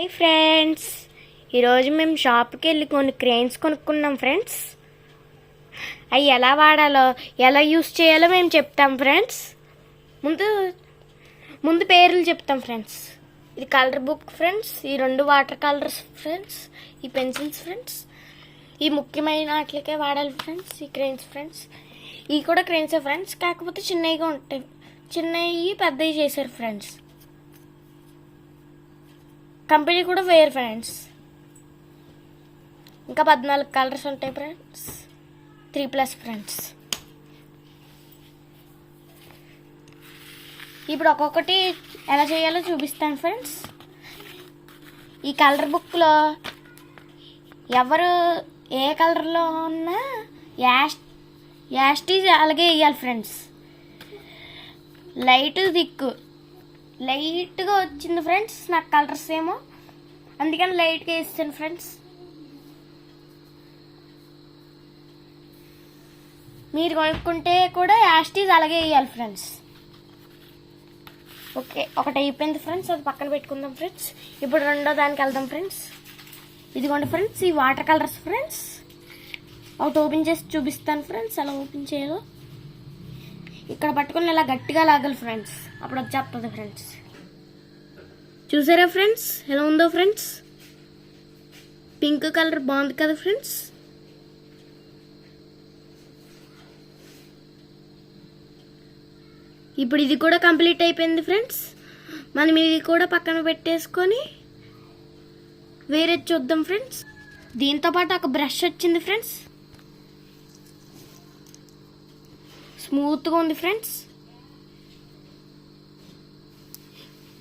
Hi friends, ఈరోజు మేము షాప్కి వెళ్ళి కొన్ని క్రెయిన్స్ కొనుక్కున్నాం ఫ్రెండ్స్. అవి ఎలా వాడాలో ఎలా యూస్ చేయాలో మేము చెప్తాం ఫ్రెండ్స్. ముందు పేర్లు చెప్తాం ఫ్రెండ్స్. ఇది కలర్ బుక్ ఫ్రెండ్స్, ఈ రెండు వాటర్ కలర్స్ ఫ్రెండ్స్, ఈ పెన్సిల్స్ ఫ్రెండ్స్. ఈ ముఖ్యమైన వాటికే వాడాలి ఫ్రెండ్స్ ఈ క్రెయిన్స్ ఫ్రెండ్స్. ఇవి కూడా క్రెయిన్సే ఫ్రెండ్స్, కాకపోతే చిన్నవిగా ఉంటాయి. చిన్నవి పెద్దవి చేశారు ఫ్రెండ్స్. కంపెనీ కూడా వేరు ఫ్రెండ్స్. ఇంకా 14 కలర్స్ ఉంటాయి ఫ్రెండ్స్, 3+ ఫ్రెండ్స్. ఇప్పుడు ఒక్కొక్కటి ఎలా చేయాలో చూపిస్తాను ఫ్రెండ్స్. ఈ కలర్ బుక్లో ఎవరు ఏ కలర్లో ఉన్నా యాస్టీజ్ అలాగే వేయాలి ఫ్రెండ్స్. లైట్గా వచ్చింది ఫ్రెండ్స్ నాకు కలర్స్ ఏమో, అందుకని లైట్గా వేస్తాను ఫ్రెండ్స్. మీరు కొనుక్కుంటే కూడా యాస్టీజ్ అలాగే వేయాలి ఫ్రెండ్స్. ఓకే, ఒకటి అయిపోయింది ఫ్రెండ్స్, అది పక్కన పెట్టుకుందాం ఫ్రెండ్స్. ఇప్పుడు రెండో దానికి వెళ్దాం ఫ్రెండ్స్. ఇదిగోండి ఫ్రెండ్స్, ఈ వాటర్ కలర్స్ ఫ్రెండ్స్. ఒకటి ఓపెన్ చేసి చూపిస్తాను ఫ్రెండ్స్ ఎలా ఓపెన్ చేయాలో. ఇక్కడ పట్టుకుని ఇలా గట్టిగా లాగాలి ఫ్రెండ్స్, అప్పుడు వచ్చేస్తుంది ఫ్రెండ్స్. చూసారా ఫ్రెండ్స్ ఎలా ఉందో ఫ్రెండ్స్? పింక్ కలర్ బాగుంది కదా ఫ్రెండ్స్. ఇప్పుడు ఇది కూడా కంప్లీట్ అయిపోయింది ఫ్రెండ్స్. మనం ఇది కూడా పక్కన పెట్టేసుకొని వేరే చూద్దాం ఫ్రెండ్స్. దీంతో పాటు ఒక బ్రష్ వచ్చింది ఫ్రెండ్స్, స్మూత్గా ఉంది ఫ్రెండ్స్.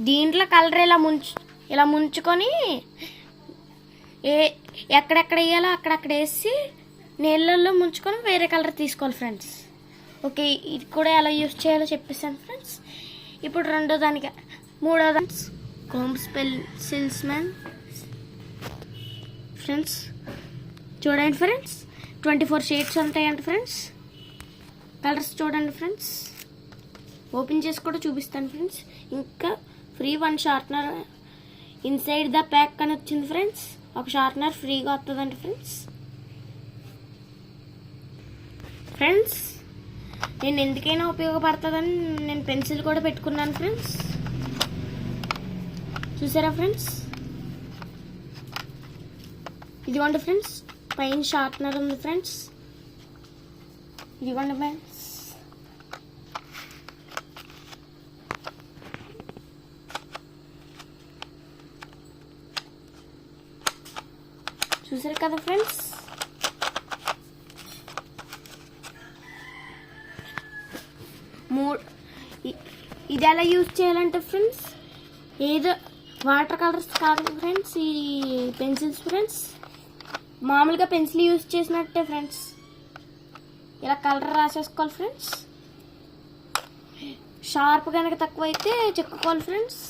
దీంట్లో కలర్ ఇలా ముంచుకొని ఎక్కడెక్కడ వేయాలో అక్కడక్కడ వేసి నీళ్ళల్లో ముంచుకొని వేరే కలర్ తీసుకోవాలి ఫ్రెండ్స్. ఓకే, ఇది కూడా ఎలా యూస్ చేయాలో చెప్పేసాను ఫ్రెండ్స్. ఇప్పుడు మూడో దానికి కోంబ్స్ పెన్సిల్స్ మ్యాన్ ఫ్రెండ్స్. చూడండి ఫ్రెండ్స్, 24 షేడ్స్ ఉంటాయంట ఫ్రెండ్స్. కలర్స్ చూడండి ఫ్రెండ్స్, ఓపెన్ చేసి కూడా చూపిస్తాను ఫ్రెండ్స్. ఇంకా free 1 sharpener inside the pack అని వచ్చింది ఫ్రెండ్స్. ఒక షార్ప్నర్ ఫ్రీగా వస్తుందండి ఫ్రెండ్స్. నేను ఎందుకైనా ఉపయోగపడుతుందని నేను పెన్సిల్ కూడా పెట్టుకున్నాను ఫ్రెండ్స్. చూసారా ఫ్రెండ్స్? ఇదిగోండి ఫ్రెండ్స్, పైన షార్ప్నర్ ఉంది ఫ్రెండ్స్. ఇదిగోండి ఫ్రెండ్స్, చూసారు కదా ఫ్రెండ్స్? ఇది ఎలా యూజ్ చేయాలంటే ఫ్రెండ్స్, ఏదో వాటర్ కలర్స్ కాదు ఫ్రెండ్స్, ఈ పెన్సిల్స్ ఫ్రెండ్స్. మామూలుగా పెన్సిల్ యూజ్ చేసినట్టే ఫ్రెండ్స్. ఇలా కలర్ రాసేసుకోవాలి ఫ్రెండ్స్. షార్ప్ కనుక తక్కువ అయితే చెక్కుకోవాలి ఫ్రెండ్స్,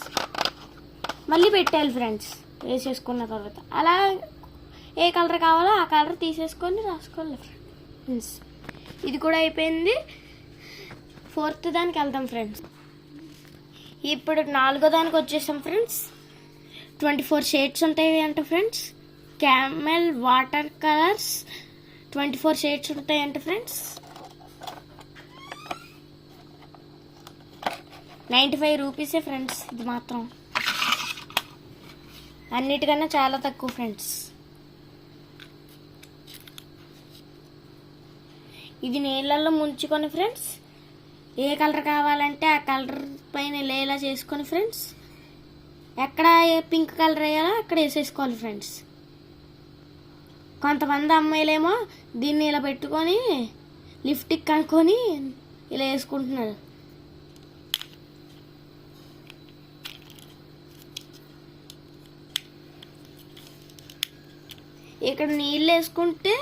మళ్ళీ పెట్టాలి ఫ్రెండ్స్. వేసేసుకున్న తర్వాత అలా ఏ కలర్ కావాలో ఆ కలర్ తీసేసుకొని రాసుకోవాలి ఫ్రెండ్స్. ఇది కూడా అయిపోయింది. 4th దానికి వెళ్దాం ఫ్రెండ్స్. ఇప్పుడు 4వ దానికి వచ్చేసాం ఫ్రెండ్స్. 24 షేడ్స్ ఉంటాయి అంట friends. Camel water colours 24 shades ఉంటాయంట ఫ్రెండ్స్. 95 రూపీసే ఫ్రెండ్స్. ఇది మాత్రం అన్నిటికన్నా చాలా తక్కువ ఫ్రెండ్స్. ఇది నీళ్ళల్లో ముంచుకొని ఫ్రెండ్స్, ఏ కలర్ కావాలంటే ఆ కలర్ పైన లేలా చేసుకొని ఫ్రెండ్స్, ఎక్కడ పింక్ కలర్ వేయాలో అక్కడ వేసేసుకోవాలి ఫ్రెండ్స్. కొంతమంది అమ్మాయిలేమో దీన్ని ఇలా పెట్టుకొని లిప్స్టిక్ అనుకొని ఇలా వేసుకుంటున్నారు. ఇక్కడ నీళ్ళు వేసుకుంటే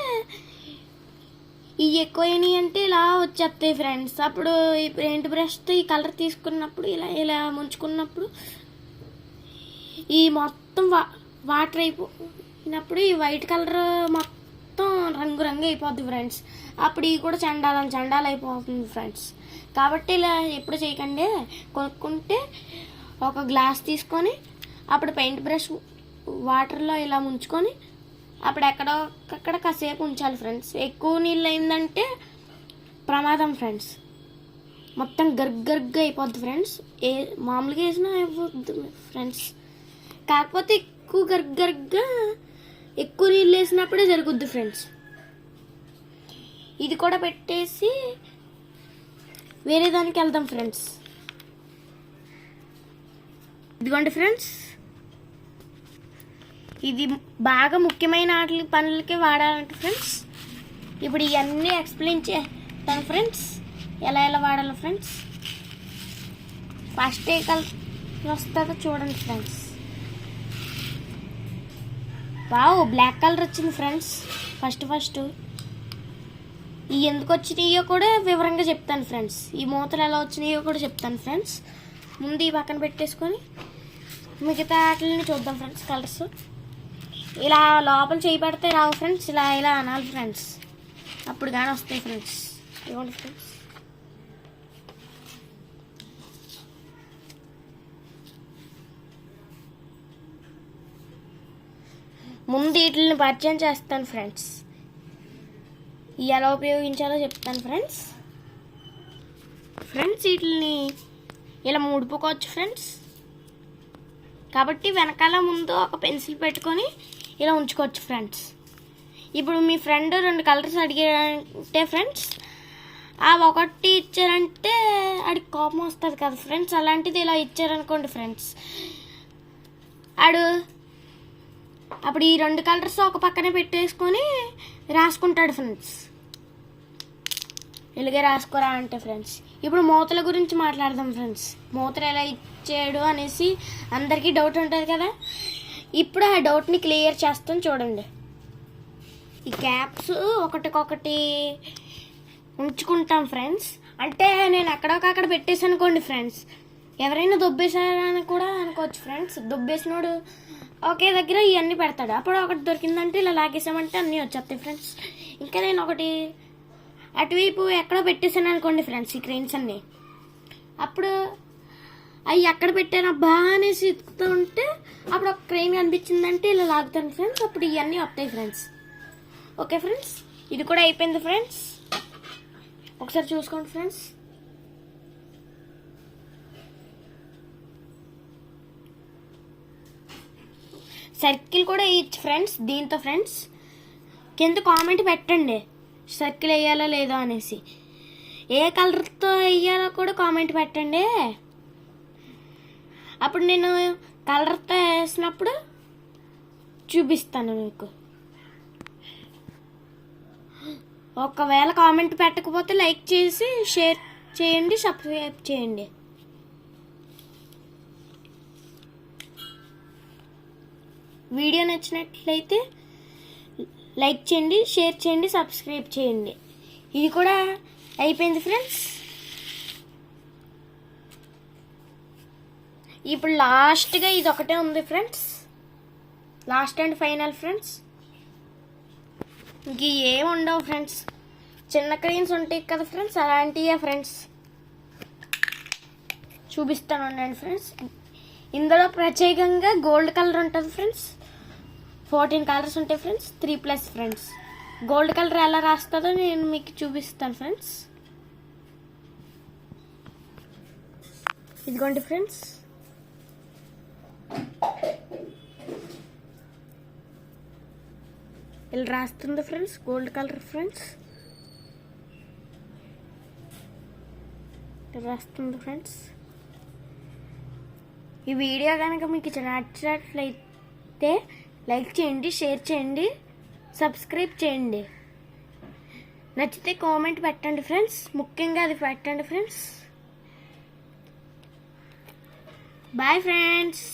ఇవి ఎక్కువైనాయి అంటే ఇలా వచ్చేస్తాయి ఫ్రెండ్స్. అప్పుడు ఈ పెయింట్ బ్రష్తో ఈ కలర్ తీసుకున్నప్పుడు ఇలా ముంచుకున్నప్పుడు ఈ మొత్తం వాటర్ అయిపోయినప్పుడు ఈ వైట్ కలర్ మొత్తం రంగు అయిపోద్ది ఫ్రెండ్స్. అప్పుడు ఇవి కూడా చండాలు అయిపోతుంది ఫ్రెండ్స్. కాబట్టి ఇలా ఎప్పుడు చేయకండి. కొనుక్కుంటే ఒక గ్లాస్ తీసుకొని అప్పుడు పెయింట్ బ్రష్ వాటర్లో ఇలా ముంచుకొని అప్పుడు ఎక్కడొక్కడ కాసేపు ఉంచాలి ఫ్రెండ్స్. ఎక్కువ నీళ్ళు అయిందంటే ప్రమాదం ఫ్రెండ్స్, మొత్తం గర్గర్గా అయిపోద్ది ఫ్రెండ్స్. మామూలుగా వేసినా అయిపోద్ది ఫ్రెండ్స్, కాకపోతే ఎక్కువ గర్గర్గా ఎక్కువ నీళ్ళు వేసినప్పుడే జరుగుద్ది ఫ్రెండ్స్. ఇది కూడా పెట్టేసి వేరే దానికి వెళ్దాం ఫ్రెండ్స్. ఇదిగోండి ఫ్రెండ్స్, ఇది బాగా ముఖ్యమైన పనులకి వాడాలంట ఫ్రెండ్స్. ఇప్పుడు ఇవన్నీ ఎక్స్ప్లెయిన్ చేస్తాను ఫ్రెండ్స్, ఎలా ఎలా వాడాలి ఫ్రెండ్స్. ఫస్ట్ ఏ కలర్ వస్తుందో చూడండి ఫ్రెండ్స్. వావ్, బ్లాక్ కలర్ వచ్చింది ఫ్రెండ్స్. ఫస్ట్ ఈ ఎందుకు వచ్చినాయో కూడా వివరంగా చెప్తాను ఫ్రెండ్స్. ఈ మూతలు ఎలా వచ్చినాయో కూడా చెప్తాను ఫ్రెండ్స్. ముందు ఈ పక్కన పెట్టేసుకొని మిగతా వాటిని చూద్దాం ఫ్రెండ్స్. కలర్స్ ఇలా లోపల చేయి పెడితే రావు ఫ్రెండ్స్, ఇలా ఇలా అనాలి ఫ్రెండ్స్, అప్పుడు కానీ వస్తాయి ఫ్రెండ్స్. ఇవ్వండి ఫ్రెండ్స్. ముందు వీటిని పరిచయం చేస్తాను ఫ్రెండ్స్, ఎలా ఉపయోగించాలో చెప్తాను ఫ్రెండ్స్. వీటిని ఇలా ముడుపుకోవచ్చు ఫ్రెండ్స్, కాబట్టి వెనకాల ముందు ఒక పెన్సిల్ పెట్టుకొని ఇలా ఉంచుకోవచ్చు ఫ్రెండ్స్. ఇప్పుడు మీ ఫ్రెండ్ 2 కలర్స్ అడిగారంటే ఫ్రెండ్స్, ఆ ఒకటి ఇచ్చారంటే ఆడికి కోపం వస్తుంది కదా ఫ్రెండ్స్. అలాంటిది ఇలా ఇచ్చారనుకోండి ఫ్రెండ్స్, అప్పుడు ఈ 2 కలర్స్ ఒక పక్కనే పెట్టేసుకొని రాసుకుంటాడు ఫ్రెండ్స్. ఇలాగే రాసుకోరా అంటే ఫ్రెండ్స్. ఇప్పుడు మూతల గురించి మాట్లాడదాం ఫ్రెండ్స్. మూతలు ఎలా ఇచ్చాడు అనేసి అందరికీ డౌట్ ఉంటుంది కదా. ఇప్పుడు ఆ డౌట్ని క్లియర్ చేస్తాం చూడండి. ఈ క్యాప్స్ ఒకటికొకటి ఉంచుకుంటాం ఫ్రెండ్స్. అంటే నేను అక్కడ పెట్టేసి అనుకోండి ఫ్రెండ్స్, ఎవరైనా దొబ్బేసారని కూడా అనుకోవచ్చు ఫ్రెండ్స్. దొబ్బేసినోడు ఒకే దగ్గర ఇవన్నీ పెడతాడు, అప్పుడు ఒకటి దొరికిందంటే ఇలా లాగేసామంటే అన్నీ వచ్చేస్తాయి ఫ్రెండ్స్. ఇంకా నేను ఒకటి అటువైపు ఎక్కడో పెట్టేసాను అనుకోండి ఫ్రెండ్స్, ఈ క్రెయిన్స్ అన్నీ, అప్పుడు అవి ఎక్కడ పెట్టాను బాగా అనేసి ఇస్తూ ఉంటే అప్పుడు ఒక క్రెయిన్ కనిపించిందంటే ఇలా లాగుతాను ఫ్రెండ్స్, అప్పుడు ఇవన్నీ వస్తాయి ఫ్రెండ్స్. ఓకే ఫ్రెండ్స్, ఇది కూడా అయిపోయింది ఫ్రెండ్స్. ఒకసారి చూసుకోండి ఫ్రెండ్స్. సర్కిల్ కూడా వేయచ్చు ఫ్రెండ్స్ దీంతో ఫ్రెండ్స్. కింద కామెంట్ పెట్టండి సర్కిల్ వేయాలా లేదా అనేసి, ఏ కలర్తో వేయాలో కూడా కామెంట్ పెట్టండి. అప్పుడు నేను కలర్తో వేసినప్పుడు చూపిస్తాను మీకు. ఒకవేళ కామెంట్ పెట్టకపోతే లైక్ చేసి షేర్ చేయండి, సబ్స్క్రైబ్ చేయండి. వీడియో నచ్చినట్లయితే లైక్ చేయండి, షేర్ చేయండి, సబ్స్క్రైబ్ చేయండి. ఇది కూడా అయిపోయింది ఫ్రెండ్స్. ఇప్పుడు లాస్ట్గా ఇది ఒకటే ఉంది friends, last and final friends. ఇంక ఏం ఉండవు ఫ్రెండ్స్, చిన్న క్రెయిన్స్ ఉంటాయి కదా ఫ్రెండ్స్, అలాంటివే ఫ్రెండ్స్. చూపిస్తాను ఉండండి ఫ్రెండ్స్. ఇందులో ప్రత్యేకంగా గోల్డ్ కలర్ ఉంటుంది ఫ్రెండ్స్. 14 కలర్స్ ఉంటాయి ఫ్రెండ్స్, 3+ ఫ్రెండ్స్. గోల్డ్ కలర్ ఎలా రాస్తుందో నేను మీకు చూపిస్తాను ఫ్రెండ్స్. ఇదిగోండి ఫ్రెండ్స్, ఇలా రాస్తుంది ఫ్రెండ్స్ గోల్డ్ కలర్ ఫ్రెండ్స్, రాస్తుంది ఫ్రెండ్స్. ఈ వీడియో కనుక మీకు నచ్చినట్లయితే లైక్ చేయండి, షేర్ చేయండి, సబ్స్క్రైబ్ చేయండి. నచ్చితే కామెంట్ పెట్టండి ఫ్రెండ్స్, ముఖ్యంగా అది పెట్టండి ఫ్రెండ్స్. Bye friends.